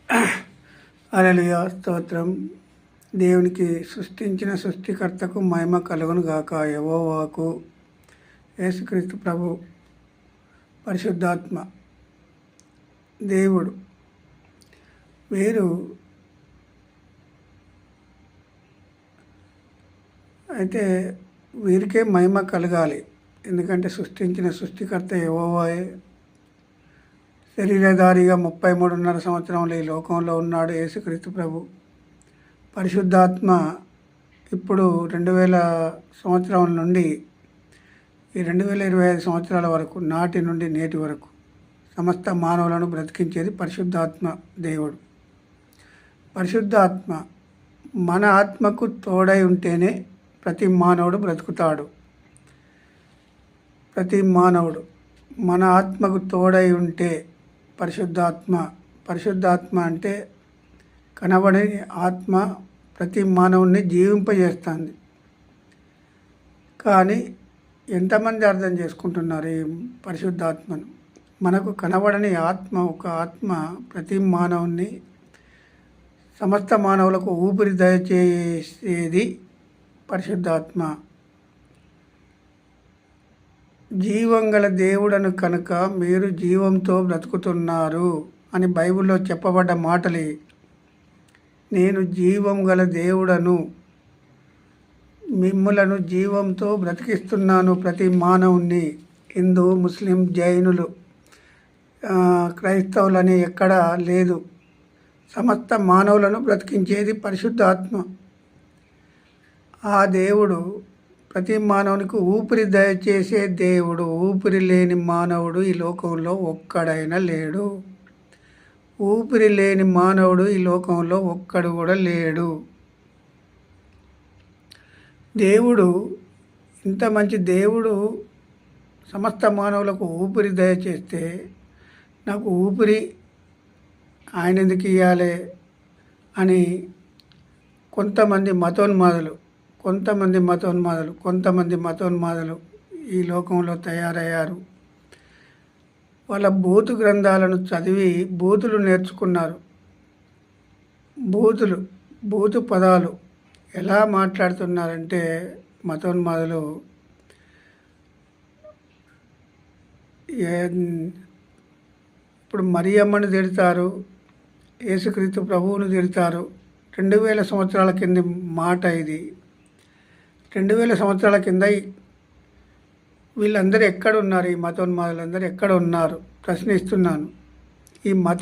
హల్లెలూయా స్తోత్రం. దేవునికి సృష్టించిన సృష్టికర్తకు మహిమ కలుగును గాక. యెహోవాకు, యేసుక్రీస్తు ప్రభు, పరిశుద్ధాత్మ దేవుడు వీరు అయితే వీరికే మహిమ కలగాలి. ఎందుకంటే సృష్టించిన సృష్టికర్త యెహోవాయే. శరీరధారిగా 33.5 సంవత్సరంలో ఈ లోకంలో ఉన్నాడు యేసుక్రీస్తు ప్రభు. పరిశుద్ధాత్మ ఇప్పుడు 2000 సంవత్సరం నుండి ఈ 2025 సంవత్సరాల వరకు, నాటి నుండి నేటి వరకు సమస్త మానవులను బ్రతికించేది పరిశుద్ధాత్మ దేవుడు. పరిశుద్ధాత్మ మన ఆత్మకు తోడై ఉంటేనే ప్రతి మానవుడు బ్రతుకుతాడు. ప్రతి మానవుడు మన ఆత్మకు తోడై ఉంటే పరిశుద్ధాత్మ అంటే కనబడని ఆత్మ ప్రతి మానవుడిని జీవింపజేస్తుంది. కానీ ఎంతమంది అర్థం చేసుకుంటున్నారు ఈ పరిశుద్ధాత్మను? మనకు కనబడని ఆత్మ, ఒక ఆత్మ ప్రతి మానవుని, సమస్త మానవులకు ఊపిరి దయచేసేది పరిశుద్ధాత్మ. జీవం గల దేవుడను కనుక మీరు జీవంతో బ్రతుకుతున్నారు అని బైబిల్లో చెప్పబడ్డ మాటలు. నేను జీవం గల దేవుడను, మిమ్ములను జీవంతో బ్రతికిస్తున్నాను. ప్రతి మానవుణ్ణి, హిందూ, ముస్లిం, జైనులు, క్రైస్తవులని ఎక్కడా లేదు. సమస్త మానవులను బ్రతికించేది పరిశుద్ధాత్మ. ఆ దేవుడు ప్రతి మానవునికి ఊపిరి దయచేసే దేవుడు. ఊపిరి లేని మానవుడు ఈ లోకంలో ఒక్కడైనా లేడు. ఊపిరి లేని మానవుడు ఈ లోకంలో ఒక్కడు కూడా లేడు. దేవుడు, ఇంత మంచి దేవుడు సమస్త మానవులకు ఊపిరి దయచేస్తే నాకు ఊపిరి ఆయన ఎందుకు ఇవ్వాలి అని కొంతమంది మతోన్మాదులు ఈ లోకంలో తయారయ్యారు. వాళ్ళ బూతు గ్రంథాలను చదివి బూతులు నేర్చుకున్నారు. బూతు పదాలు ఎలా మాట్లాడుతున్నారంటే మతోన్మాదులు ఇప్పుడు మరియమ్మను తిడతారు, యేసుక్రీస్తు ప్రభువును తిడతారు. 2000 సంవత్సరాల కింద మాట ఇది. 2000 సంవత్సరాల కింద వీళ్ళందరూ ఎక్కడ ఉన్నారు? ఈ మతోన్మాదులందరూ ఎక్కడ ఉన్నారు ప్రశ్నిస్తున్నాను. ఈ మత